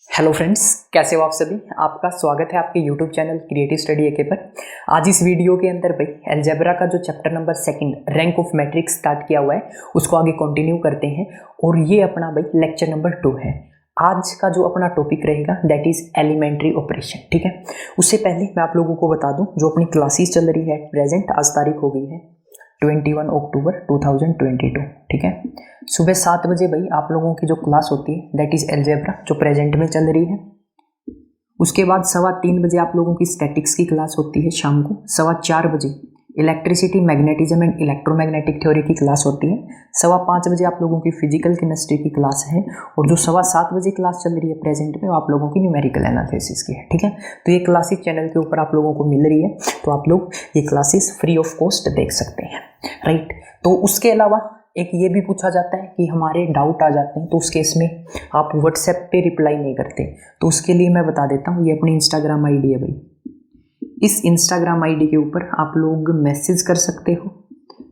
Hello friends, कैसे हो आप सभी। आपका स्वागत है आपके यूट्यूब चैनल क्रिएटिव स्टडी एके पर। आज इस वीडियो के अंदर भाई अलजेब्रा का जो chapter number 2 rank of matrix start किया हुआ है उसको आगे कंटिन्यू करते हैं और ये अपना भाई लेक्चर नंबर 2 है। आज का जो अपना टॉपिक रहेगा दैट इज एलिमेंट्री ऑपरेशन। ठीक है, उससे पहले मैं आप लोगों को बता दूं जो अपनी क्लासेस चल रही है प्रेजेंट, आज तारीख हो गई है 21 अक्टूबर 2022। ठीक है, सुबह 7 बजे भाई आप लोगों की जो क्लास होती है दैट इज अलजेब्रा जो प्रेजेंट में चल रही है। उसके बाद 3:15 बजे आप लोगों की स्टैटिक्स की क्लास होती है। शाम को 4:15 बजे electricity, magnetism and electromagnetic theory की क्लास होती है। 5:15 बजे आप लोगों की फिजिकल केमिस्ट्री की क्लास है और जो 7:15 बजे क्लास चल रही है प्रेजेंट में वो आप लोगों की न्यूमेरिकल एनालिसिस की है। ठीक है, तो ये क्लासेस चैनल के ऊपर आप लोगों को मिल रही है, तो आप लोग ये क्लासेस फ्री ऑफ कॉस्ट देख सकते हैं। राइट, तो उसके अलावा एक ये भी पूछा जाता है कि हमारे डाउट आ जाते हैं तो उस केस में आप व्हाट्सएप पे रिप्लाई नहीं करते, तो उसके लिए मैं बता देता हूँ, ये अपनी इंस्टाग्राम आईडी है भाई। इस इंस्टाग्राम आईडी के ऊपर आप लोग मैसेज कर सकते हो,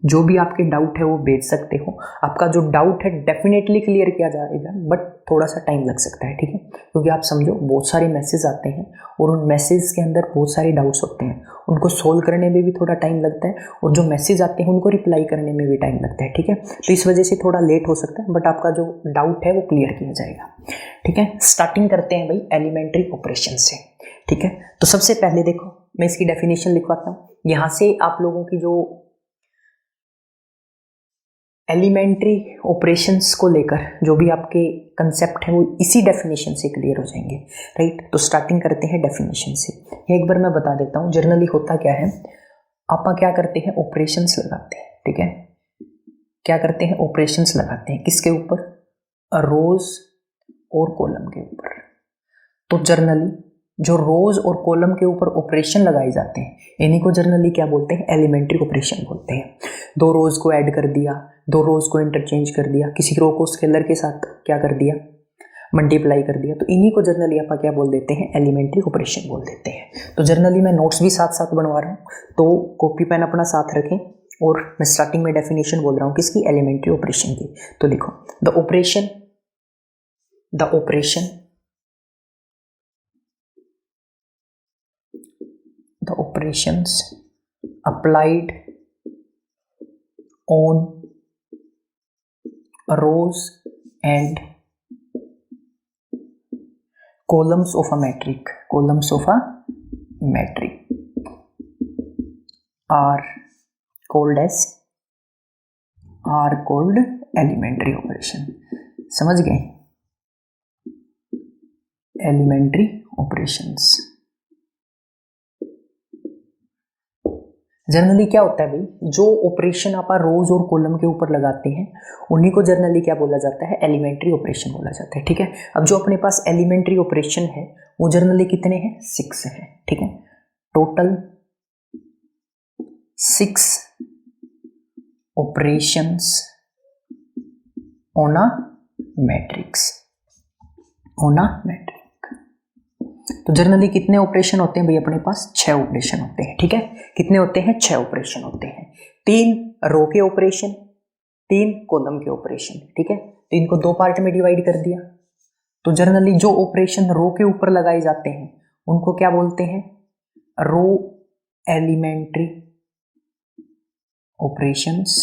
जो भी आपके डाउट है वो भेज सकते हो। आपका जो डाउट है डेफिनेटली क्लियर किया जाएगा, बट थोड़ा सा टाइम लग सकता है। ठीक है, क्योंकि आप समझो बहुत सारे मैसेज आते हैं और उन मैसेज के अंदर बहुत सारे डाउट्स होते हैं, उनको सोल्व करने में भी थोड़ा टाइम लगता है और जो मैसेज आते हैं उनको रिप्लाई करने में भी टाइम लगता है। ठीक है, तो इस वजह से थोड़ा लेट हो सकता है, बट आपका जो डाउट है वो क्लियर किया जाएगा। ठीक है, स्टार्टिंग करते हैं भाई एलिमेंट्री ऑपरेशन से। ठीक है, तो सबसे पहले देखो मैं इसकी डेफिनेशन लिखवाता हूँ। यहाँ से आप लोगों की जो एलिमेंट्री ऑपरेशंस को लेकर जो भी आपके कंसेप्ट है वो इसी डेफिनेशन से क्लियर हो जाएंगे। राइट, तो स्टार्टिंग करते हैं डेफिनेशन से। एक बार मैं बता देता हूँ जनरली होता क्या है, आप क्या करते हैं ऑपरेशंस लगाते हैं। ठीक है, क्या करते हैं ऑपरेशंस लगाते हैं किसके ऊपर, रोज और कॉलम के ऊपर। तो जनरली जो रोज और कॉलम के ऊपर ऑपरेशन लगाए जाते हैं इन्हीं को जनरली क्या बोलते हैं, एलिमेंट्री ऑपरेशन बोलते हैं। 2 रोज को ऐड कर दिया, 2 रोज को इंटरचेंज कर दिया, किसी रो को स्केलर के साथ क्या कर दिया, मल्टीप्लाई कर दिया, तो इन्हीं को जनरली आप क्या बोल देते हैं, एलिमेंट्री ऑपरेशन बोल देते हैं। तो जनरली मैं नोट्स भी साथ साथ बनवा रहा हूँ, तो कॉपी पेन अपना साथ रखें और मैं स्टार्टिंग में डेफिनेशन बोल रहा हूँ किसकी, एलिमेंट्री ऑपरेशन की। तो लिखो the operations applied on rows and columns of a matrix are called elementary operation। समझ गए, elementary operations। जनरली क्या होता है भाई, जो ऑपरेशन आप रोज और कॉलम के ऊपर लगाते हैं उन्हीं को जनरली क्या बोला जाता है, एलिमेंट्री ऑपरेशन बोला जाता है। ठीक है, अब जो अपने पास एलिमेंट्री ऑपरेशन है वो जनरली कितने हैं, 6 हैं। ठीक है, total 6 operations on a matrix. तो जनरली कितने ऑपरेशन होते हैं भाई अपने पास, 6 ऑपरेशन होते हैं। ठीक है, कितने होते हैं, 6 ऑपरेशन होते हैं। 3 रो के ऑपरेशन, 3 कॉलम के ऑपरेशन। ठीक है, तो इनको 2 पार्ट में डिवाइड कर दिया। तो जनरली जो ऑपरेशन रो के ऊपर लगाए जाते हैं उनको क्या बोलते हैं, रो एलिमेंट्री ऑपरेशंस,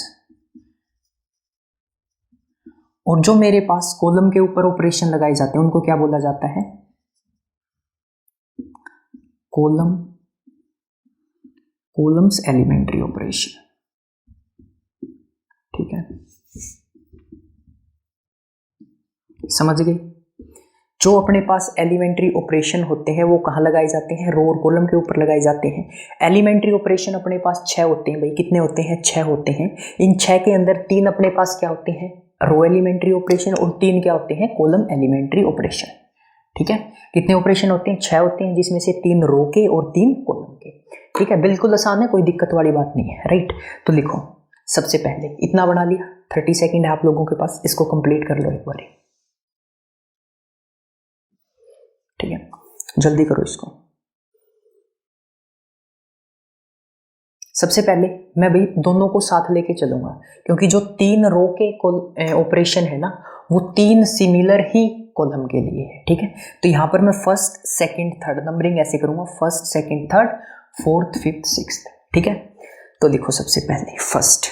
और जो मेरे पास कॉलम के ऊपर ऑपरेशन लगाए जाते हैं उनको क्या बोला जाता है, कॉलम्स एलिमेंट्री ऑपरेशन। ठीक है, समझ गए। जो अपने पास एलिमेंट्री ऑपरेशन होते हैं वो कहाँ लगाए जाते हैं, रो और कॉलम के ऊपर लगाए जाते हैं। एलिमेंट्री ऑपरेशन अपने पास 6 होते हैं भाई, कितने होते हैं, 6 होते हैं। इन 6 के अंदर 3 अपने पास क्या होते हैं, रो एलिमेंट्री ऑपरेशन, और 3 क्या होते हैं, कॉलम एलिमेंट्री ऑपरेशन। ठीक है, कितने ऑपरेशन होते हैं, 6 होते हैं, जिसमें से 3 रो के और 3 कॉलम के। ठीक है, बिल्कुल आसान है, कोई दिक्कत वाली बात नहीं है। राइट, तो लिखो सबसे पहले इतना बना लिया, 30 सेकेंड है आप लोगों के पास, इसको कंप्लीट कर लो एक बार। ठीक है, जल्दी करो इसको। सबसे पहले मैं भाई दोनों को साथ लेके चलूंगा, क्योंकि जो 3 रो के ऑपरेशन है ना वो 3 सिमिलर ही कॉलम के लिए है, ठीक है। तो यहाँ पर मैं फर्स्ट सेकंड थर्ड नंबरिंग ऐसे करूँगा, first second third fourth fifth sixth, ठीक है। तो लिखो सबसे पहले first,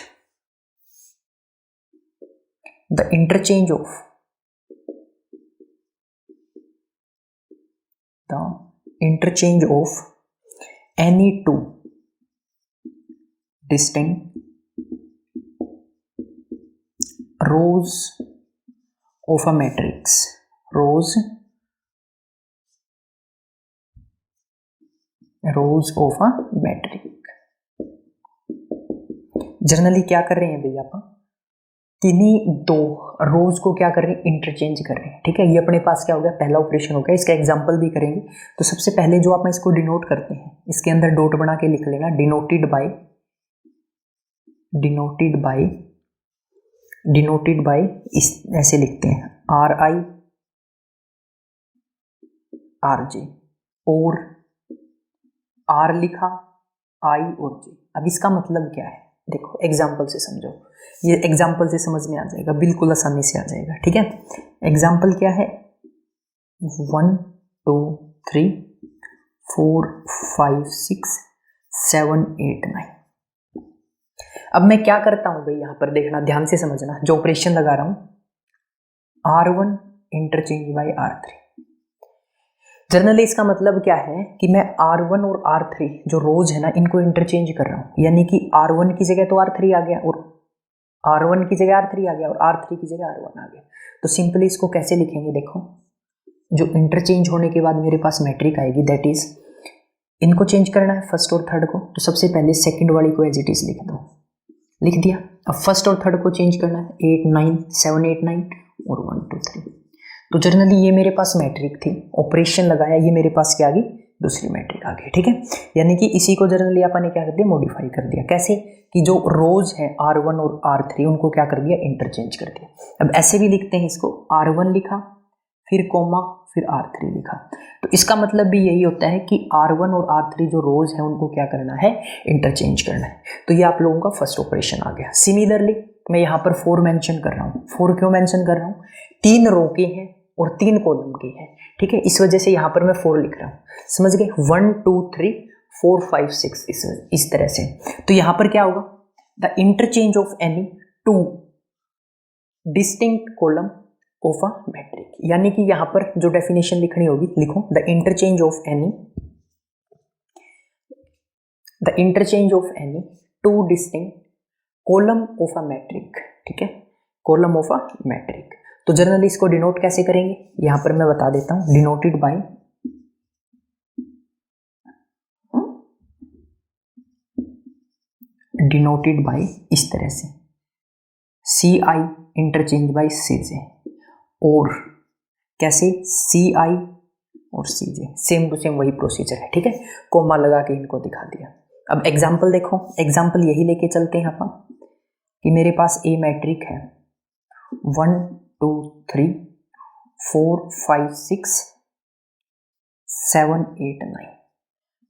the interchange of any two distinct rows of a matrix, rows of a matrix। Generally क्या कर रहे हैं भैया अपन, किन्हीं दो रोज को क्या कर रहे हैं, इंटरचेंज कर रहे हैं, ठीक है। ये अपने पास क्या हो गया, पहला ऑपरेशन हो गया। इसका एग्जांपल भी करेंगे। तो सबसे पहले जो आप इसको डिनोट करते हैं, इसके अंदर डॉट बना के लिख लेना, डिनोटेड बाय इस ऐसे लिखते हैं, RI और R लिखा, I और J। अब इसका मतलब क्या है, देखो एग्जाम्पल से समझो, ये एग्जाम्पल से समझ में आ जाएगा, बिल्कुल आसानी से आ जाएगा, ठीक है। एग्जाम्पल क्या है, 1 2 3 4 5 6 7 8 9। अब मैं क्या करता हूं भाई, यहां पर देखना, ध्यान से समझना, जो ऑपरेशन लगा रहा हूं, R1 interchange bye R3। Generally इसका मतलब क्या है कि मैं R1 और R3 जो रोज है ना, इनको इंटरचेंज कर रहा हूं, यानी कि R1 की जगह तो R3 आ गया, और R1 की जगह R3 आ गया, और R3 की जगह R1 आ गया। तो सिंपली इसको कैसे लिखेंगे, देखो, जो इंटरचेंज होने के बाद मेरे पास मैट्रिक आएगी, दैट इज, इनको चेंज करना है फर्स्ट और थर्ड को, तो सबसे पहले सेकंड वाली को एज इट इज लिख दो, लिख दिया। अब फर्स्ट और थर्ड को चेंज करना है, 8 9 7 8 9 और 1 2 3। तो जनरली ये मेरे पास मैट्रिक थी, ऑपरेशन लगाया, ये मेरे पास क्या आ गई, दूसरी मैट्रिक आ गई, ठीक है। यानी कि इसी को जनरली अपन ने क्या कर दिया, मॉडिफाई कर दिया। कैसे कि जो रोज है R1 और R3 उनको क्या कर दिया, इंटरचेंज कर दिया। अब ऐसे भी लिखते हैं इसको, R1 लिखा, फिर कोमा, फिर R3 लिखा। तो इसका मतलब भी यही होता है कि R1 और R3 जो रोज है उनको क्या करना है, इंटरचेंज करना है। तो ये आप लोगों का फर्स्ट ऑपरेशन आ गया। सिमिलरली मैं यहाँ पर 4 मेंशन कर रहा हूँ। 4 क्यों मेंशन कर रहा हूँ, 3 रो के हैं और 3 कॉलम के हैं, ठीक है। इस वजह से यहाँ पर मैं 4 लिख रहा हूँ, समझ गए। 1 2 3 4 5 6 इस तरह से। तो यहाँ पर क्या होगा, the interchange of any two distinct column of a matric, यानी कि यहां पर जो डेफिनेशन लिखनी होगी, लिखो, the interchange of any two distinct column of a matric, ठीक है, कॉलम ऑफ अ मैट्रिक। तो जनरली इसको डिनोट कैसे करेंगे, यहां पर मैं बता देता हूं, डिनोटेड बाय इस तरह से, CI इंटरचेंज बाय CJ, और कैसे, CI और CJ, सेम टू सेम वही प्रोसीजर है, ठीक है। कोमा लगा के इनको दिखा दिया। अब एग्जाम्पल देखो, एग्जाम्पल यही लेके चलते हैं अपन कि मेरे पास ए मैट्रिक है, 1 2 3 4 5 6 7 8 9।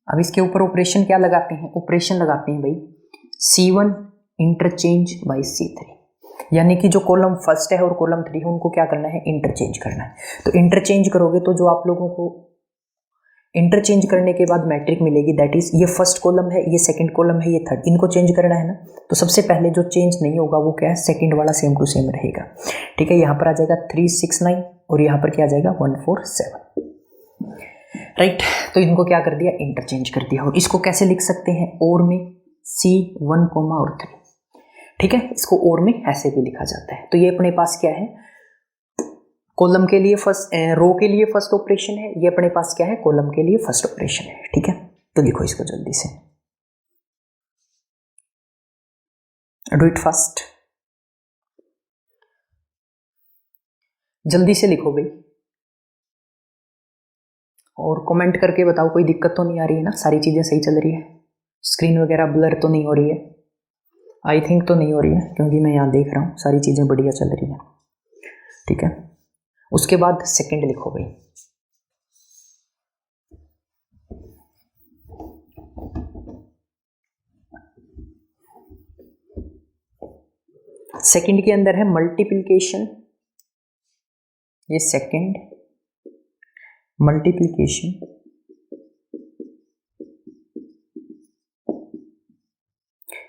अब इसके ऊपर ऑपरेशन क्या लगाते हैं, ऑपरेशन लगाते हैं भाई, C1 इंटरचेंज बाय C3, यानी कि जो कॉलम फर्स्ट है और कॉलम 3 है उनको क्या करना है, इंटरचेंज करना है। तो इंटरचेंज करोगे तो जो आप लोगों को इंटरचेंज करने के बाद मैट्रिक मिलेगी, दैट इज, ये फर्स्ट कॉलम है, ये सेकंड कॉलम है, ये थर्ड, इनको चेंज करना है ना। तो सबसे पहले जो चेंज नहीं होगा वो क्या है, सेकंड वाला सेम टू सेम रहेगा, ठीक है। यहाँ पर आ जाएगा 3 6 9 और यहाँ पर क्या आ जाएगा 1 4 7, राइट। तो इनको क्या कर दिया, इंटरचेंज कर दिया। और इसको कैसे लिख सकते हैं, और में C1 और 3, ठीक है। इसको और में ऐसे भी लिखा जाता है। तो ये अपने पास क्या है, कॉलम के लिए फर्स्ट, रो के लिए फर्स्ट ऑपरेशन है, ये अपने पास क्या है, कॉलम के लिए फर्स्ट ऑपरेशन है, ठीक है। तो लिखो इसको जल्दी से, डू इट फास्ट, जल्दी से लिखो भाई, और कमेंट करके बताओ कोई दिक्कत तो नहीं आ रही है ना, सारी चीजें सही चल रही है, स्क्रीन वगैरह ब्लर तो नहीं हो रही है, आई थिंक तो नहीं हो रही है, क्योंकि मैं यहाँ देख रहा हूँ सारी चीजें बढ़िया चल रही है, ठीक है। उसके बाद सेकंड लिखो भाई, सेकंड के अंदर है मल्टीप्लिकेशन ये second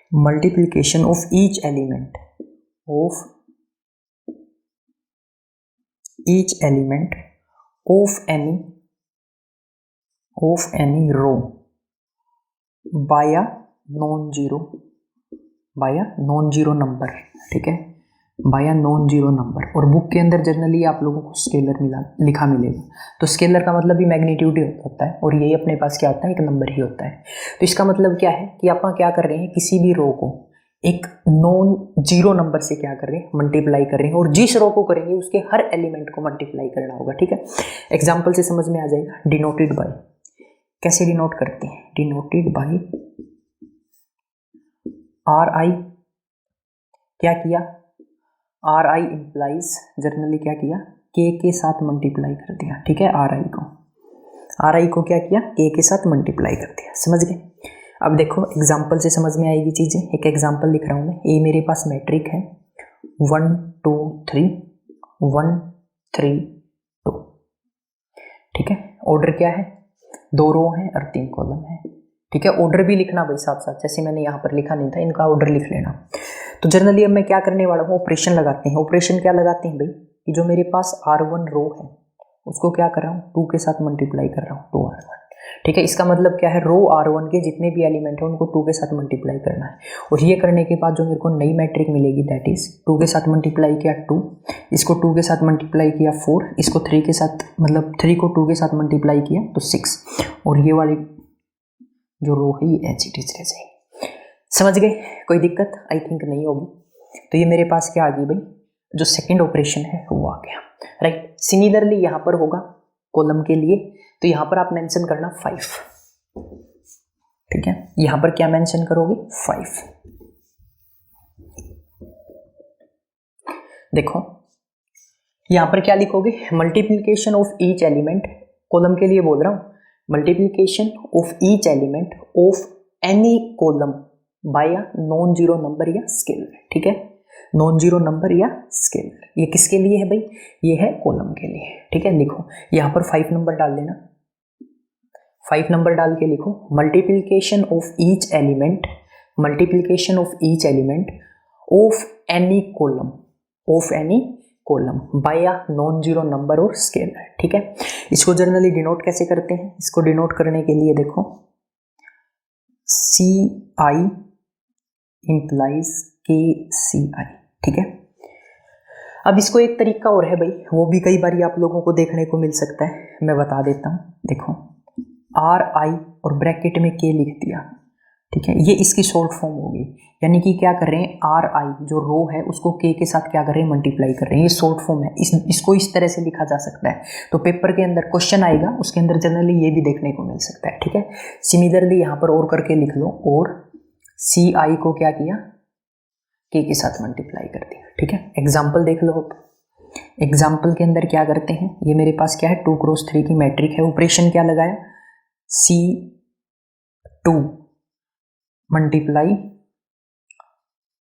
multiplication of each element of any row by a non zero number, ठीक है, by a non zero number. और बुक के अंदर जनरली आप लोगों को स्केलर लिखा मिलेगा, तो स्केलर का मतलब भी मैग्नीट्यूड ही होता है, और यही अपने पास क्या होता है, एक नंबर ही होता है। तो इसका मतलब क्या है कि आप क्या कर रहे हैं, किसी भी रो को एक नॉन जीरो नंबर से क्या कर रहे हैं, मल्टीप्लाई कर रहे हैं, और जिस रो को करेंगे उसके हर एलिमेंट को मल्टीप्लाई करना होगा, ठीक है। एग्जाम्पल से समझ में आ जाएगा। डिनोटेड बाय, कैसे डिनोट करते हैं, डिनोटेड बाय आर आई, क्या किया, आर आई इंप्लाइज, जनरली क्या किया, के साथ मल्टीप्लाई कर दिया, ठीक है। आर आई को क्या किया, के साथ मल्टीप्लाई कर दिया, समझ गए। अब देखो एग्जाम्पल से समझ में आएगी चीजें। एक एग्जाम्पल लिख रहा हूं मैं, ये मेरे पास मैट्रिक है 1 2 3 1 3 2, ठीक है। ऑर्डर क्या है, 2 रो है और 3 कॉलम है, ठीक है। ऑर्डर भी लिखना भाई साथ साथ, जैसे मैंने यहाँ पर लिखा नहीं था, इनका ऑर्डर लिख लेना। तो जनरली अब मैं क्या करने वाला हूँ, ऑपरेशन लगाते हैं। ऑपरेशन क्या लगाते हैं भाई, कि जो मेरे पास R1 रो है उसको क्या कर रहा हूँ, 2 के साथ मल्टीप्लाई कर रहा हूँ, 2R1, ठीक है। इसका मतलब क्या है, रो R1 के जितने भी एलिमेंट है उनको 2 के साथ मल्टीप्लाई करना है। और ये करने के बाद जो मेरे को नई मैट्रिक मिलेगी, दैट इज 2 के साथ मल्टीप्लाई किया 2, इसको 2 के साथ मल्टीप्लाई किया 4, इसको 3 के साथ, मतलब 3 को 2 के साथ मल्टीप्लाई किया तो 6, और ये वाली जो रो है ये एच इट इज रह जाएगी। समझ गए, कोई दिक्कत आई थिंक नहीं होगी। तो ये मेरे पास क्या आ गई भाई, जो सेकंड ऑपरेशन है वो आ गया, राइट। सिमिलरली यहाँ पर होगा कॉलम के लिए, तो यहाँ पर आप मेंशन करना 5, ठीक है। यहाँ पर क्या मेंशन करोगे, 5। देखो यहाँ पर क्या लिखोगे, multiplication of each element, column के लिए बोल रहा हूँ, multiplication of each element of any column by a non zero number या स्केलर, ठीक है। नॉन जीरो नंबर या स्केलर, ये किसके लिए है भाई, ये है कॉलम के लिए, ठीक है। लिखो यहाँ पर 5 नंबर डाल देना, 5 नंबर डाल के लिखो, multiplication of each element of any column by a non zero number और स्केलर, ठीक है। इसको जनरली डिनोट कैसे करते हैं, इसको डिनोट करने के लिए देखो, CI इंप्लाइज KCI, ठीक है। अब इसको एक तरीका और है भाई, वो भी कई बार आप लोगों को देखने को मिल सकता है, मैं बता देता हूँ। देखो RI और ब्रैकेट में K लिख दिया, ठीक है, ये इसकी शॉर्ट फॉर्म होगी, यानी कि क्या कर रहे हैं, RI जो रो है उसको K के साथ क्या कर रहे हैं, मल्टीप्लाई कर रहे हैं, ये शॉर्ट फॉर्म है। इसको इस तरह से लिखा जा सकता है। तो पेपर के अंदर क्वेश्चन आएगा, उसके अंदर जनरली ये भी देखने को मिल सकता है, ठीक है। सिमिलरली यहाँ पर और करके लिख लो, और CI को क्या किया, K के साथ मल्टीप्लाई कर दिया, ठीक है। एग्जाम्पल देख लो, एग्जाम्पल के अंदर क्या करते हैं, ये मेरे पास क्या है, 2 क्रॉस 3 की मैट्रिक है, ऑपरेशन क्या लगाया, C2 मल्टीप्लाई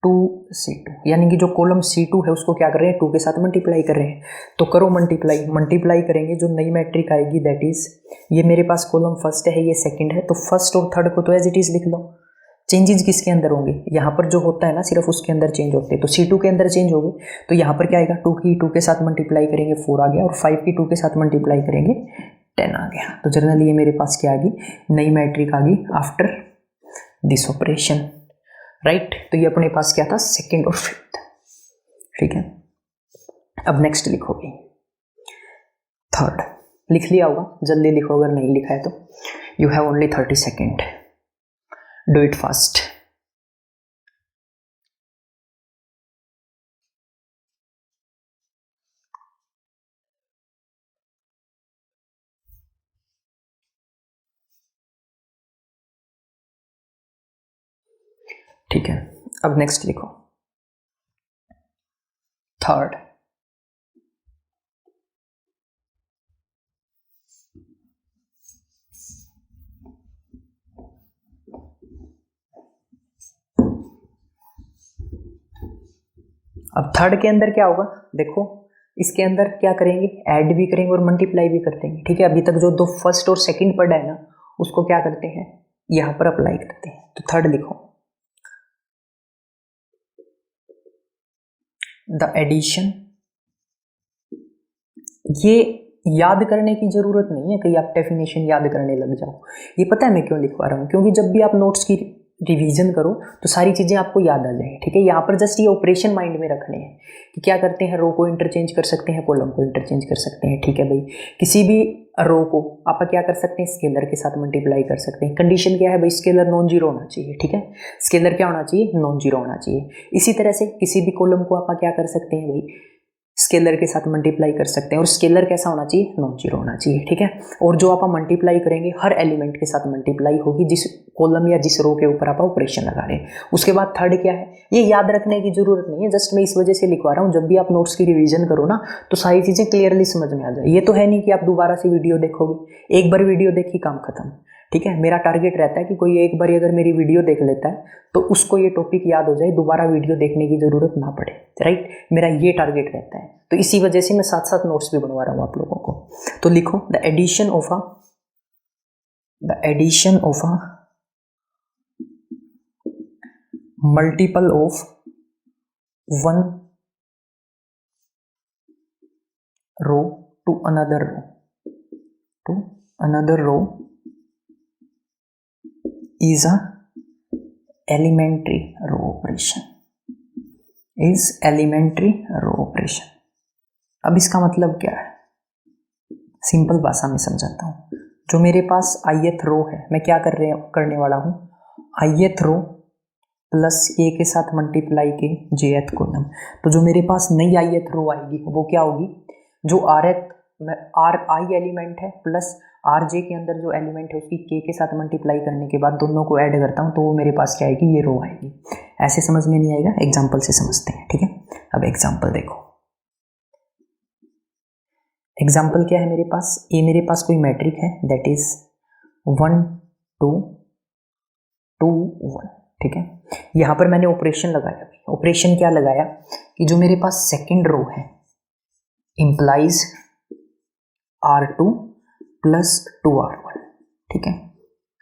2C2, यानी कि जो कॉलम C2 है उसको क्या कर रहे हैं, 2 के साथ मल्टीप्लाई कर रहे हैं। तो करो मल्टीप्लाई करेंगे, जो नई मैट्रिक आएगी दैट इज, ये मेरे पास कॉलम फर्स्ट है, ये सेकंड है, तो फर्स्ट और थर्ड को तो एज इट इज लिख लो। चेंजेस किसके अंदर होंगे, यहाँ पर जो होता है ना सिर्फ उसके अंदर चेंज होते हैं, तो C2 के अंदर चेंज हो गए, तो यहाँ पर क्या आएगा, 2 की 2 के साथ मल्टीप्लाई करेंगे 4 आ गया, और 5 की 2 के साथ मल्टीप्लाई करेंगे 10 आ गया। तो जनरली ये मेरे पास क्या आ गई, नई मैट्रिक आ गई आफ्टर दिस ऑपरेशन, राइट। तो ये अपने पास क्या था, सेकंड और फिफ्थ, ठीक है। अब नेक्स्ट लिखोगे, थर्ड लिख लिया होगा, जल्दी लिखो, अगर नहीं लिखा है तो you have only 30 second, do it fast. ठीक है, अब नेक्स्ट लिखो, थर्ड। अब थर्ड के अंदर क्या होगा, देखो इसके अंदर क्या करेंगे, ऐड भी करेंगे और मल्टीप्लाई भी कर देंगे। ठीक है, अभी तक जो दो फर्स्ट और सेकंड पढ़ा है ना, उसको क्या करते हैं, यहाँ पर अप्लाई करते हैं। तो थर्ड लिखो, द एडिशन, ये याद करने की जरूरत नहीं है, कहीं आप डेफिनेशन याद करने लग जाओ। ये पता है मैं क्यों लिखवा रहा हूँ, क्योंकि जब भी आप नोट्स की रिवीजन करो तो सारी चीज़ें आपको याद आ जाए। ठीक है, यहाँ पर जस्ट ये ऑपरेशन माइंड में रखने हैं कि क्या करते हैं, रो को इंटरचेंज कर सकते हैं, कॉलम को इंटरचेंज कर सकते हैं। ठीक है भाई, किसी भी रो को आप क्या कर सकते हैं, स्केलर के साथ मल्टीप्लाई कर सकते हैं। कंडीशन क्या है भाई, स्केलर नॉन जीरो होना चाहिए। ठीक है, स्केलर क्या होना चाहिए, नॉन जीरो होना चाहिए। इसी तरह से किसी भी कॉलम को आप क्या कर सकते हैं भाई, स्केलर के साथ मल्टीप्लाई कर सकते हैं, और स्केलर कैसा होना चाहिए, नॉन जीरो होना चाहिए। ठीक है, और जो आप मल्टीप्लाई करेंगे हर एलिमेंट के साथ मल्टीप्लाई होगी जिस कॉलम या जिस रो के ऊपर आप ऑपरेशन लगा रहे हैं। उसके बाद थर्ड क्या है, ये याद रखने की जरूरत नहीं है, जस्ट मैं इस वजह से लिखवा रहा हूँ, जब भी आप नोट्स की रिवीजन करो ना तो सारी चीज़ें क्लियरली समझ में आ जाए। ये तो है नहीं कि आप दोबारा से वीडियो देखोगे, एक बार वीडियो देखी काम खत्म। ठीक है, मेरा टारगेट रहता है कि कोई एक बार अगर मेरी वीडियो देख लेता है तो उसको ये टॉपिक याद हो जाए, दोबारा वीडियो देखने की जरूरत ना पड़े। राइट, मेरा ये टारगेट रहता है, तो इसी वजह से मैं साथ साथ नोट्स भी बनवा रहा हूँ आप लोगों को। तो लिखो, the addition of a multiple of one row to another row is a elementary row operation, अब इसका मतलब क्या है, सिंपल भाषा में समझाता हूँ। जो मेरे पास ith रो है, मैं क्या करने वाला हूँ, ith रो प्लस a के साथ मल्टीप्लाई के jth कॉलम। तो जो मेरे पास नई ith रो आएगी वो क्या होगी, जो i एलिमेंट है प्लस rj के अंदर जो एलिमेंट है उसकी k के साथ मल्टीप्लाई करने के बाद दोनों को ऐड करता हूँ तो वो मेरे पास क्या आएगी, ये रो आएगी। ऐसे समझ में नहीं आएगा, एग्जाम्पल से समझते हैं। ठीक है, अब एग्जाम्पल देखो, एग्जाम्पल क्या है मेरे पास, मेरे पास कोई मैट्रिक है दैट इज 1 2 2 1। ठीक है, यहाँ पर मैंने ऑपरेशन लगाया। ऑपरेशन क्या लगाया कि जो मेरे पास सेकंड रो है इंप्लाइज R2 प्लस 2R1। ठीक है,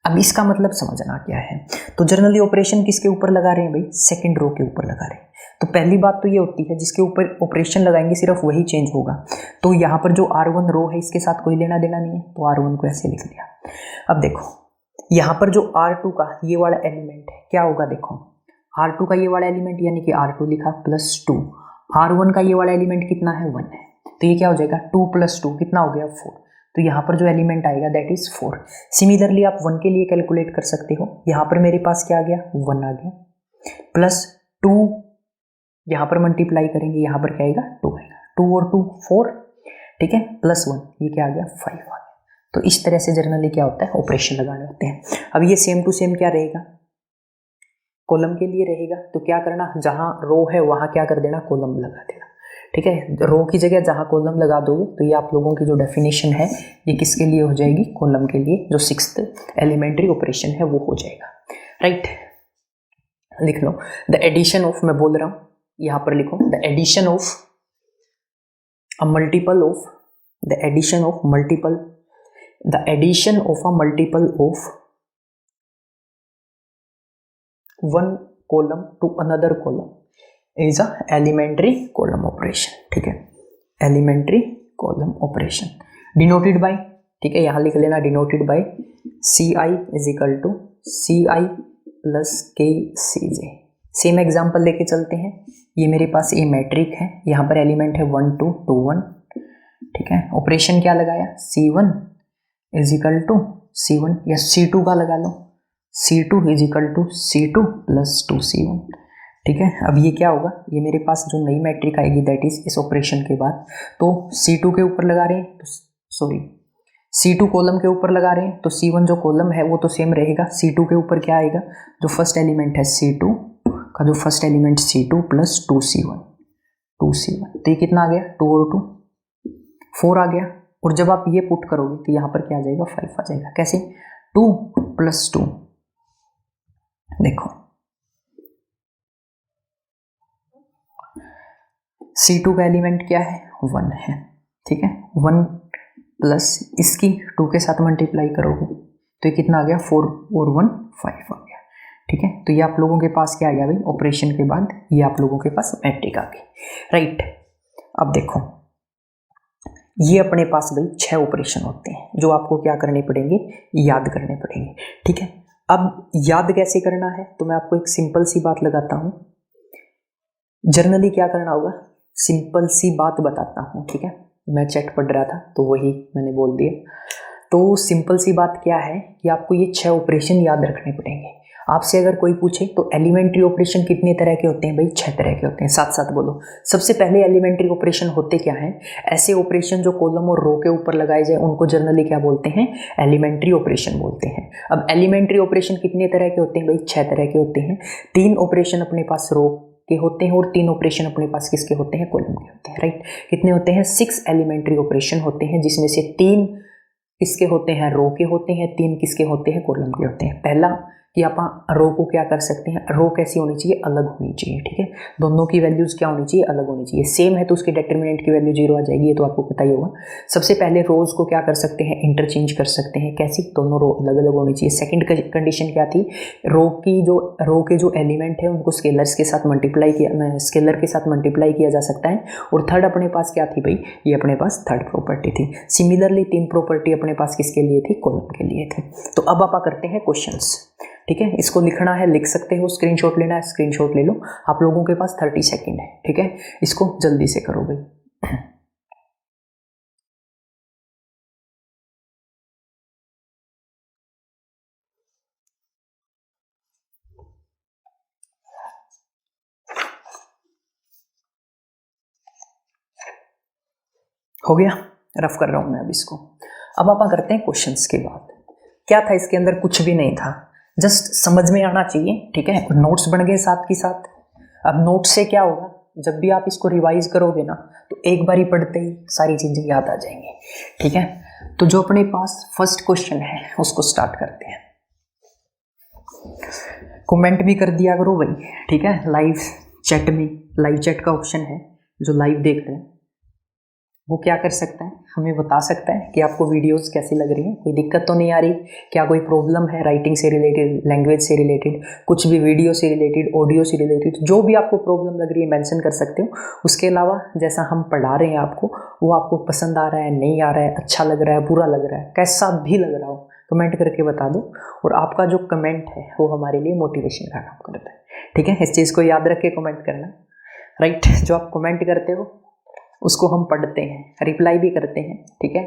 अब इसका मतलब समझना क्या है, तो जनरली ऑपरेशन किसके ऊपर लगा रहे हैं भाई, सेकंड रो के ऊपर लगा रहे हैं। तो पहली बात तो ये होती है जिसके ऊपर ऑपरेशन लगाएंगे सिर्फ वही चेंज होगा। तो यहाँ पर जो R1 रो है इसके साथ कोई लेना देना नहीं है, तो R1 को ऐसे लिख दिया। अब देखो यहाँ पर जो R2 का ये वाला एलिमेंट है क्या होगा, देखो R2 का ये वाला एलिमेंट यानी कि R2 लिखा प्लस 2, R1 का ये वाला एलिमेंट कितना है 1 है, तो ये क्या हो जाएगा 2 + 2 कितना हो गया 4। तो यहाँ पर जो एलिमेंट आएगा दैट इज 4। सिमिलरली आप 1 के लिए कैलकुलेट कर सकते हो, यहाँ पर मेरे पास क्या आ गया 1 आ गया, प्लस 2 यहाँ पर मल्टीप्लाई करेंगे, यहाँ पर क्या आएगा 2 आएगा, 2 और 2 4। ठीक है, प्लस 1 ये क्या आ गया 5 आ गया। तो इस तरह से जनरली क्या होता है, ऑपरेशन लगाने होते हैं। अब ये सेम टू सेम क्या रहेगा, कॉलम के लिए रहेगा। तो क्या करना, जहाँ रो है वहाँ क्या कर देना, कॉलम लगा देना। ठीक है, रो की जगह जहाँ कॉलम लगा दोगे तो ये आप लोगों की जो डेफिनेशन है ये किसके लिए हो जाएगी, कॉलम के लिए, जो 6th एलिमेंट्री ऑपरेशन है वो हो जाएगा। राइट, लिख लो, द एडिशन ऑफ, मैं बोल रहा हूँ यहाँ पर लिखो, the addition of a multiple of, the addition of a multiple of one column to another column is a elementary column operation. ठीक है, elementary column operation denoted by, ठीक है यहाँ लिख लेना, denoted by CI is equal to CI plus KCJ। Same example लेके चलते हैं, ये मेरे पास ये मैट्रिक है, यहाँ पर एलिमेंट है 1 2 2 1। ठीक है, ऑपरेशन क्या लगाया, C1 is equal to C1 या C2 का लगा लो, C2 is equal to C2 plus 2C1। ठीक है, अब ये क्या होगा, ये मेरे पास जो नई मैट्रिक आएगी दैट इज इस ऑपरेशन के बाद, तो C2 के ऊपर लगा रहे हैं, तो सॉरी C2 कॉलम के ऊपर लगा रहे हैं, तो C1 जो कॉलम है वो तो सेम रहेगा। C2 के ऊपर क्या आएगा, जो फर्स्ट एलिमेंट है C2 का, जो first element C2 plus 2C1, तो ये कितना आ गया, 2 और 2 4 आ गया। और जब आप ये पुट करोगे तो यहाँ पर क्या आ जाएगा 5 आ जाएगा। कैसे, 2 + 2, देखो C2 का एलिमेंट क्या है 1 है, ठीक है। 1 प्लस इसकी 2 के साथ मल्टीप्लाई करोगे तो ये कितना आ गया, 4 और 1 5 आ गया, ठीक है। तो ये आप लोगों के पास क्या आ गया भाई, ऑपरेशन के बाद ये आप लोगों के पास मैट्रिक आ गई, राइट। अब देखो ये अपने पास भाई 6 ऑपरेशन होते हैं जो आपको क्या करने पड़ेंगे, याद करने पड़ेंगे, ठीक है। अब याद कैसे करना है, तो मैं आपको एक सिंपल सी बात लगाता हूँ। जनरली क्या करना होगा, सिंपल सी बात बताता हूँ, ठीक है। मैं चैट पढ़ रहा था तो वही मैंने बोल दिया। तो सिंपल सी बात क्या है कि आपको ये 6 ऑपरेशन याद रखने पड़ेंगे। आपसे अगर कोई पूछे तो एलिमेंट्री ऑपरेशन कितने तरह के होते हैं भाई, 6 तरह के होते हैं, साथ साथ बोलो। सबसे पहले एलिमेंट्री ऑपरेशन होते क्या हैं, ऐसे ऑपरेशन जो कॉलम और रो के ऊपर लगाए जाए उनको जनरली क्या बोलते हैं, एलिमेंट्री ऑपरेशन बोलते हैं। अब एलिमेंट्री ऑपरेशन कितने तरह के होते हैं भाई, 6 तरह के होते हैं। 3 ऑपरेशन अपने पास रो के होते हैं और 3 ऑपरेशन अपने पास किसके होते हैं, कॉलम के होते हैं, राइट। कितने होते हैं, 6 एलिमेंट्री ऑपरेशन होते हैं, जिसमें से 3 किसके होते हैं, रो के होते हैं, 3 किसके होते हैं, कॉलम के होते हैं। पहला कि आप रो को क्या कर सकते हैं, रो कैसी होनी चाहिए, अलग होनी चाहिए, ठीक है। दोनों की वैल्यूज क्या होनी चाहिए, अलग होनी चाहिए। सेम है तो उसके डिटरमिनेंट की वैल्यू 0 आ जाएगी, ये तो आपको पता ही होगा। सबसे पहले रोज को क्या कर सकते हैं, इंटरचेंज कर सकते हैं, कैसी, दोनों रो अलग अलग होनी चाहिए। सेकंड कंडीशन क्या थी, रो के जो एलिमेंट है उनको स्केलर के साथ मल्टीप्लाई किया जा सकता है। और थर्ड अपने पास क्या थी भाई, ये अपने पास थर्ड प्रॉपर्टी थी। सिमिलरली 3 प्रॉपर्टी अपने पास किसके लिए थी, कॉलम के लिए थी। तो अब आप करते हैं क्वेश्चंस, ठीक है। इसको लिखना है, लिख सकते हो, स्क्रीनशॉट लेना है, स्क्रीनशॉट ले लो। आप लोगों के पास 30 सेकंड है, ठीक है। इसको जल्दी से करो भाई। हो गया, रफ कर रहा हूं मैं अब इसको। अब आप करते हैं क्वेश्चंस के बाद। क्या था इसके अंदर, कुछ भी नहीं था, जस्ट समझ में आना चाहिए, ठीक है। नोट्स बन गए साथ की साथ। अब नोट्स से क्या होगा, जब भी आप इसको रिवाइज करोगे ना तो एक बार ही पढ़ते ही सारी चीजें याद आ जाएंगी, ठीक है। तो जो अपने पास फर्स्ट क्वेश्चन है उसको स्टार्ट करते हैं। कमेंट भी कर दिया करो भाई, ठीक है। लाइव चैट का ऑप्शन है, जो लाइव देख रहे हैं वो क्या कर सकता है, हमें बता सकता है कि आपको वीडियोस कैसी लग रही हैं, कोई दिक्कत तो नहीं आ रही, क्या कोई प्रॉब्लम है राइटिंग से रिलेटेड, लैंग्वेज से रिलेटेड, कुछ भी वीडियो से रिलेटेड, ऑडियो से रिलेटेड, जो भी आपको प्रॉब्लम लग रही है मेंशन कर सकते हो। उसके अलावा जैसा हम पढ़ा रहे हैं आपको, वो आपको पसंद आ रहा है, नहीं आ रहा है, अच्छा लग रहा है, बुरा लग रहा है, कैसा भी लग रहा हो, कमेंट करके बता दो। और आपका जो कमेंट है वो हमारे लिए मोटिवेशन का काम करता है, ठीक है। इस चीज़ को याद रख के कमेंट करना, राइट। जो आप कमेंट करते हो उसको हम पढ़ते हैं, रिप्लाई भी करते हैं, ठीक है।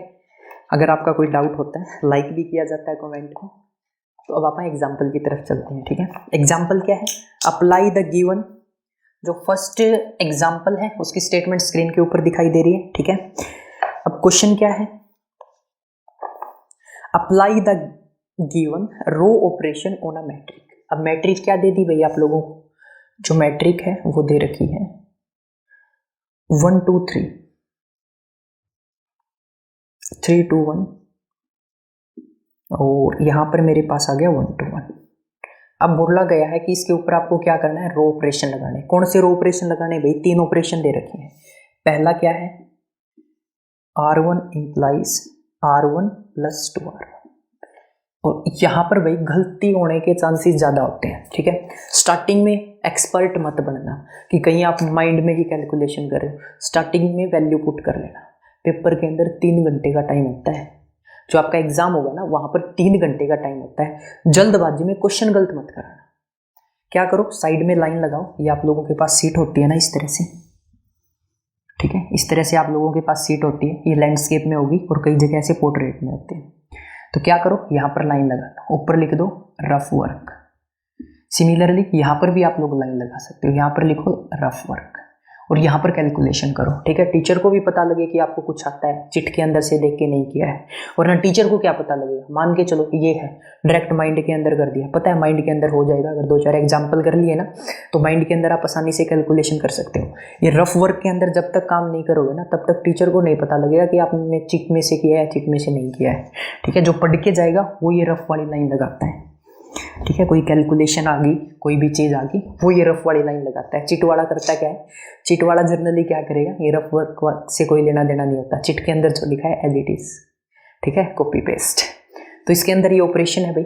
अगर आपका कोई डाउट होता है, लाइक भी किया जाता है कमेंट को। तो अब आप एग्जाम्पल की तरफ चलते हैं, ठीक है। एग्जाम्पल क्या है, अप्लाई द गिवन, जो फर्स्ट एग्जाम्पल है उसकी स्टेटमेंट स्क्रीन के ऊपर दिखाई दे रही है, ठीक है। अब क्वेश्चन क्या है, apply the given row operation on a matrix. अब मैट्रिक क्या दे दी भाई आप लोगों को, जो मैट्रिक है वो दे रखी है 1 2 3 3 2 1, और यहां पर मेरे पास आ गया 1 2 1। अब बोला गया है कि इसके ऊपर आपको क्या करना है, रो ऑपरेशन लगाने। कौन से रो ऑपरेशन लगाने भाई, 3 ऑपरेशन दे रखे हैं। पहला क्या है, R1 इंप्लाइज R1 + 2R1। और यहाँ पर भाई गलती होने के चांसेस ज़्यादा होते हैं, ठीक है। स्टार्टिंग में एक्सपर्ट मत बनना कि कहीं आप माइंड में ही कैलकुलेशन कर रहे हो। स्टार्टिंग में वैल्यू पुट कर लेना। पेपर के अंदर 3 घंटे का टाइम होता है, जो आपका एग्जाम होगा ना वहाँ पर 3 घंटे का टाइम होता है। जल्दबाजी में क्वेश्चन गलत मत कराना। क्या करो, साइड में लाइन लगाओ, ये आप लोगों के पास सीट होती है ना इस तरह से, ठीक है। इस तरह से आप लोगों के पास सीट होती है, ये लैंडस्केप में होगी और कई जगह ऐसे पोर्ट्रेट में होती है। तो क्या करो, यहाँ पर लाइन लगा दो, ऊपर लिख दो रफ वर्क। सिमिलरली यहाँ पर भी आप लोग लाइन लगा सकते हो, यहाँ पर लिखो रफ वर्क और यहाँ पर कैलकुलेशन करो, ठीक है। टीचर को भी पता लगे कि आपको कुछ आता है, चिट के अंदर से देख के नहीं किया है, वरना टीचर को क्या पता लगेगा। मान के चलो ये है, डायरेक्ट माइंड के अंदर कर दिया, पता है माइंड के अंदर हो जाएगा। अगर 2-4 एग्जाम्पल कर लिए ना तो माइंड के अंदर आप आसानी से कैलकुलेशन कर सकते हो। ये रफ वर्क के अंदर जब तक काम नहीं करोगे ना तब तक टीचर को नहीं पता लगेगा कि आपने चिट में से किया है, चिट में से नहीं किया है, ठीक है। जो पढ़ के जाएगा वो ये रफ वाली लाइन लगाता है, ठीक है, कोई कैलकुलेशन आ गई, कोई भी चीज़ आ गई, वो ये रफ वाली लाइन लगाता है। चिट वाला करता क्या है, चिट वाला जनरली क्या करेगा, ये रफ वर्क से कोई लेना देना नहीं होता, चिट के अंदर जो लिखा है एज इट इज, ठीक है, कॉपी पेस्ट। तो इसके अंदर ये ऑपरेशन है भाई,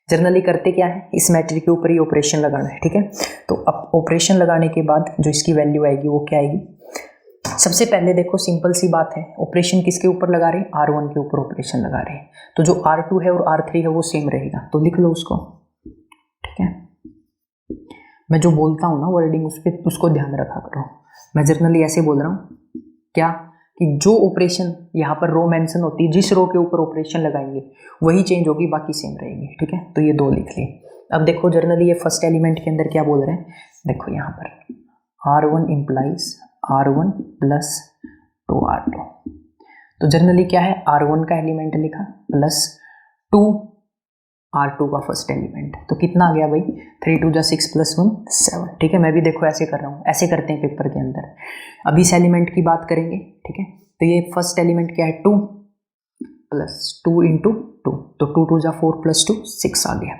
जनरली करते क्या है, इस मैट्रिक के ऊपर ही ऑपरेशन लगाना है। ठीक है, तो अब ऑपरेशन लगाने के बाद जो इसकी वैल्यू आएगी वो क्या आएगी। सबसे पहले देखो सिंपल सी बात है, ऑपरेशन किसके ऊपर लगा रहे हैं, R1 के ऊपर ऑपरेशन लगा रहे हैं, तो जो R2 है और R3 है वो सेम रहेगा, तो लिख लो उसको। ठीक है, मैं जो बोलता हूँ ना वर्डिंग उसको ध्यान रखा करो। मैं जनरली ऐसे बोल रहा हूँ क्या, कि जो ऑपरेशन यहाँ पर रो मेंशन होती है, जिस रो के ऊपर ऑपरेशन लगाएंगे वही चेंज होगी, बाकी सेम रहेंगे। ठीक है, तो ये दो लिख लिए। अब देखो जनरली ये फर्स्ट एलिमेंट के अंदर क्या बोल रहे हैं, देखो यहाँ पर R1 implies R1 plus 2R2, तो जनरली क्या है, R1 का एलिमेंट लिखा प्लस 2R2 का फर्स्ट एलिमेंट, तो कितना आ गया भाई, 3 2 6 + 1 7। ठीक है, मैं भी देखो ऐसे कर रहा हूँ, ऐसे करते हैं पेपर के अंदर। अब इस एलिमेंट की बात करेंगे। ठीक है, तो ये फर्स्ट एलिमेंट क्या है, 2 प्लस 2 इंटू 2, तो 2 2 4 + 2 6 आ गया।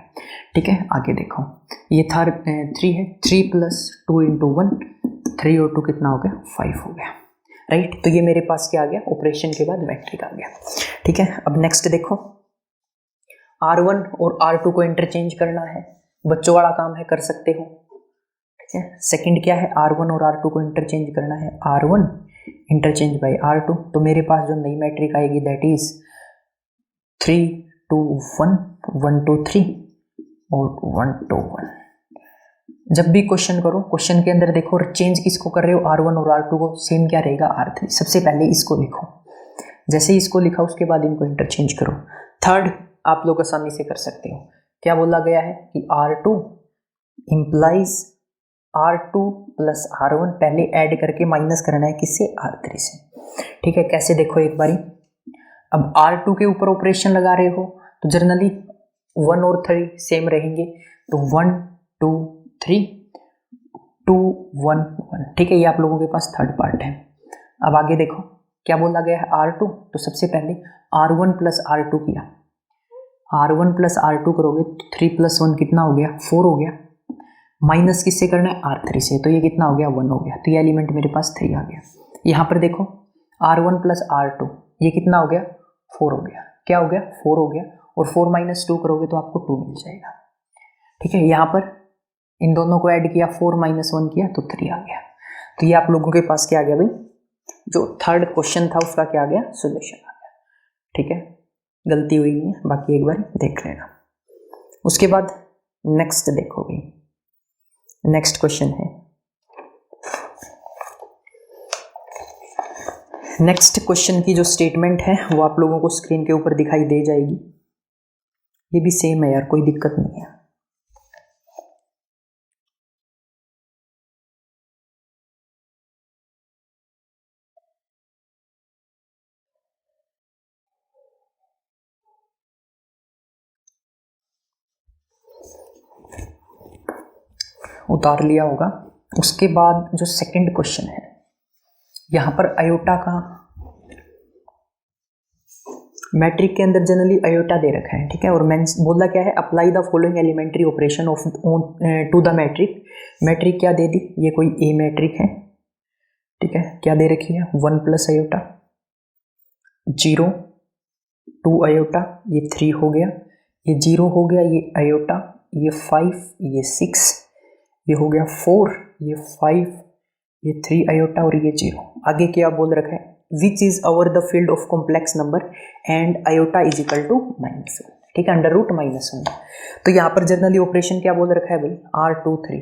ठीक है, आगे देखो ये 3 है, 3 + 2 इंटू 1, 3 और 2 कितना हो गया, 5 हो गया। राइट, तो ये मेरे पास क्या आ गया, ऑपरेशन के बाद मैट्रिक आ गया। ठीक है, अब नेक्स्ट देखो, R1 और R2 को इंटरचेंज करना है, बच्चों वाला काम है, कर सकते हो। ठीक है, सेकंड क्या है, R1 और R2 को इंटरचेंज करना है, R1 इंटरचेंज बाय R2, तो मेरे पास जो नई मैट्रिक आएगी दैट इज 3 2 1 1 2 3 और 1 2 1। जब भी क्वेश्चन करो, क्वेश्चन के अंदर देखो चेंज किसको कर रहे हो, R1 और R2 को, सेम क्या रहेगा, R3। सबसे पहले इसको लिखो, जैसे ही इसको लिखा उसके बाद इनको इंटरचेंज करो। थर्ड आप लोग आसानी से कर सकते हो, क्या बोला गया है कि R2 implies R2 plus R1, पहले ऐड करके माइनस करना है किससे, R3 से। ठीक है, कैसे देखो एक बारी, अब R2 के ऊपर ऑपरेशन लगा रहे हो तो जनरली 1 और 3 सेम रहेंगे, तो 1 2 3 2 1 1। ठीक है, ये आप लोगों के पास थर्ड पार्ट है। अब आगे देखो क्या बोला गया है, R2, तो सबसे पहले R1 प्लस R2 किया, R1 प्लस R2 करोगे तो 3 + 1 कितना हो गया, 4 हो गया, माइनस किससे करना है, R3 से, तो ये कितना हो गया, 1 हो गया, तो ये एलिमेंट मेरे पास 3 आ गया। यहाँ पर देखो R1 प्लस R2, ये कितना हो गया, 4 हो गया, क्या हो गया, 4 हो गया, और 4 - 2 करोगे तो आपको 2 मिल जाएगा। ठीक है, यहाँ पर इन दोनों को ऐड किया, 4 - 1 किया तो 3 आ गया। तो ये आप लोगों के पास क्या आ गया भाई, जो थर्ड क्वेश्चन था उसका क्या आ गया, सोल्यूशन आ गया। ठीक है, गलती हुई नहीं है, बाकी एक बार देख लेना। उसके बाद नेक्स्ट देखो भाई, नेक्स्ट क्वेश्चन है, नेक्स्ट क्वेश्चन की जो स्टेटमेंट है वो आप लोगों को स्क्रीन के ऊपर दिखाई दे जाएगी। ये भी सेम है यार, कोई दिक्कत नहीं है। उतार लिया होगा। उसके बाद जो सेकंड क्वेश्चन है, यहाँ पर अयोटा का, मैट्रिक के अंदर जनरली अयोटा दे रखा है। ठीक है, और मैं बोला क्या है, apply the following elementary operation of to the matrix. Matrix क्या दे दी, ये कोई ए मैट्रिक है। ठीक है, क्या दे रखी है, 1 + अयोटा 0 2 अयोटा, ये 3 हो गया, ये 0 हो गया, ये अयोटा, ये 5, ये 6, ये हो गया 4, ये 5, ये 3 अयोटा और ये 0। आगे क्या बोल रखा है, which is over the field of complex number and iota is equal to -1। ठीक है, √-1। तो यहाँ पर जनरली ऑपरेशन क्या बोल रखा है भाई, R2 3।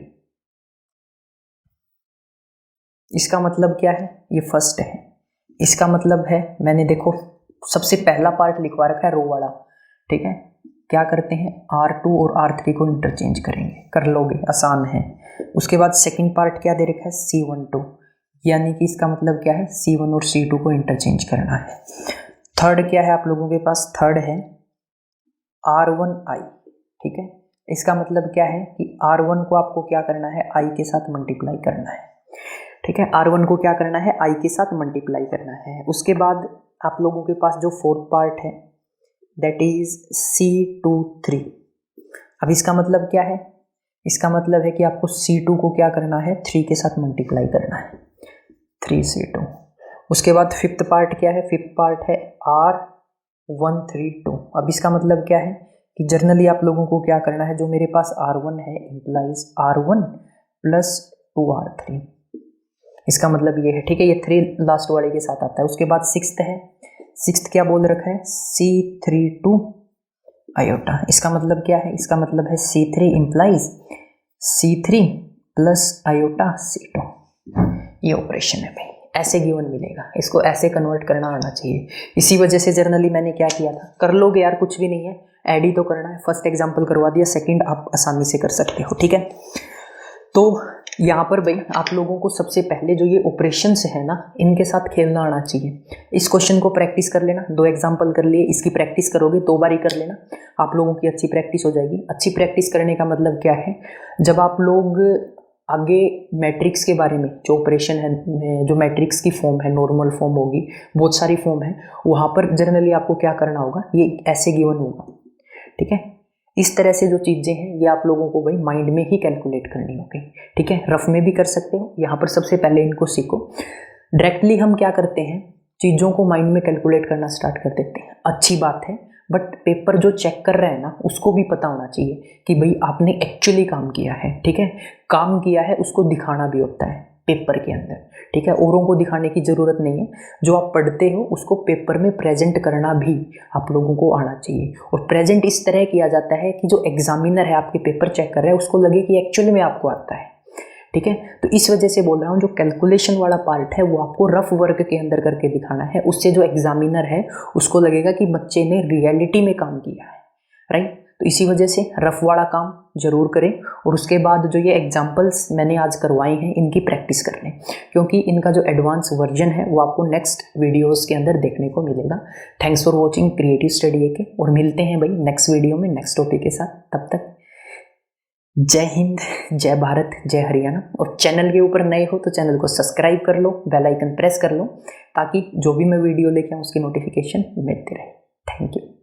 इसका मतलब क्या है, ये फर्स्ट है, इसका मतलब है, मैंने देखो सबसे पहला पार्ट लिखवा रखा है रो वाला। ठीक है, क्या करते हैं, R2 और R3 को इंटरचेंज करेंगे, कर लोगे, आसान है। उसके बाद सेकंड पार्ट क्या दे रखा है, C12, यानी कि इसका मतलब क्या है, C1 और C2 को इंटरचेंज करना है। थर्ड क्या है आप लोगों के पास, थर्ड है R1I। ठीक है, इसका मतलब क्या है कि R1 को आपको क्या करना है, I के साथ मल्टीप्लाई करना है। ठीक है, R1 को क्या करना है, I के साथ मल्टीप्लाई करना है। उसके बाद आप लोगों के पास जो फोर्थ पार्ट है दैट इज C23। अब इसका मतलब क्या है, इसका मतलब है कि आपको C2 को क्या करना है, 3 के साथ मल्टीप्लाई करना है, 3C2। उसके बाद फिफ्थ पार्ट क्या है, फिफ्थ पार्ट है R132। अब इसका मतलब क्या है कि जनरली आप लोगों को क्या करना है, जो मेरे पास R1 है इम्प्लाइज R1 प्लस 2R3, इसका मतलब ये है, ठीक है। ये 3 लास्ट वाले के साथ आता है। उसके बाद सिक्स्थ है, सिक्स्थ क्या बोल रखा है, C32 आयोटा। इसका मतलब क्या है, इसका मतलब है C3 implies C3 plus iota C2। ये ऑपरेशन है भाई, ऐसे गिवन मिलेगा, इसको ऐसे कन्वर्ट करना आना चाहिए। इसी वजह से जनरली मैंने क्या किया था, कर लोगे यार, कुछ भी नहीं है, ऐड ही तो करना है। फर्स्ट एग्जांपल करवा दिया, सेकंड आप आसानी से कर सकते हो, ठीक है। तो यहाँ पर भाई आप लोगों को सबसे पहले जो ये ऑपरेशंस है ना, इनके साथ खेलना आना चाहिए। इस क्वेश्चन को प्रैक्टिस कर लेना, 2 एग्जांपल कर लिए, इसकी प्रैक्टिस करोगे 2 बार ही कर लेना, आप लोगों की अच्छी प्रैक्टिस हो जाएगी। अच्छी प्रैक्टिस करने का मतलब क्या है, जब आप लोग आगे मैट्रिक्स के बारे में, जो ऑपरेशन है, जो मैट्रिक्स की फॉर्म है, नॉर्मल फॉर्म होगी, बहुत सारी फॉर्म है, वहाँ पर जनरली आपको क्या करना होगा, ये ऐसे गिवन होगा, ठीक है। इस तरह से जो चीज़ें हैं ये आप लोगों को भाई माइंड में ही कैलकुलेट करनी होगी, ठीक है। रफ में भी कर सकते हो, यहाँ पर सबसे पहले इनको सीखो। डायरेक्टली हम क्या करते हैं, चीज़ों को माइंड में कैलकुलेट करना स्टार्ट कर देते हैं, अच्छी बात है, बट पेपर जो चेक कर रहे हैं ना, उसको भी पता होना चाहिए कि भाई आपने एक्चुअली काम किया है, ठीक है। काम किया है उसको दिखाना भी होता है पेपर के अंदर, ठीक है। औरों को दिखाने की ज़रूरत नहीं है, जो आप पढ़ते हो उसको पेपर में प्रेजेंट करना भी आप लोगों को आना चाहिए। और प्रेजेंट इस तरह किया जाता है कि जो एग्जामिनर है, आपके पेपर चेक कर रहा है, उसको लगे कि एक्चुअली में आपको आता है, ठीक है। तो इस वजह से बोल रहा हूँ, जो कैलकुलेशन वाला पार्ट है वो आपको रफ वर्क के अंदर करके दिखाना है, उससे जो एग्जामिनर है उसको लगेगा कि बच्चे ने रियलिटी में काम किया है, राइट। तो इसी वजह से रफ वाला काम जरूर करें, और उसके बाद जो ये एग्जांपल्स मैंने आज करवाए हैं इनकी प्रैक्टिस कर लें, क्योंकि इनका जो एडवांस वर्जन है वो आपको नेक्स्ट वीडियोस के अंदर देखने को मिलेगा। Thanks for watching creative study AK, और मिलते हैं भाई नेक्स्ट वीडियो में नेक्स्ट टॉपिक के साथ। तब तक जय हिंद, जय भारत, जय हरियाणा। और चैनल के ऊपर नए हो तो चैनल को सब्सक्राइब कर लो, बेल आइकन प्रेस कर लो, ताकि जो भी मैं वीडियो लेके आऊँ उसकी नोटिफिकेशन मिलती रहे। Thank you.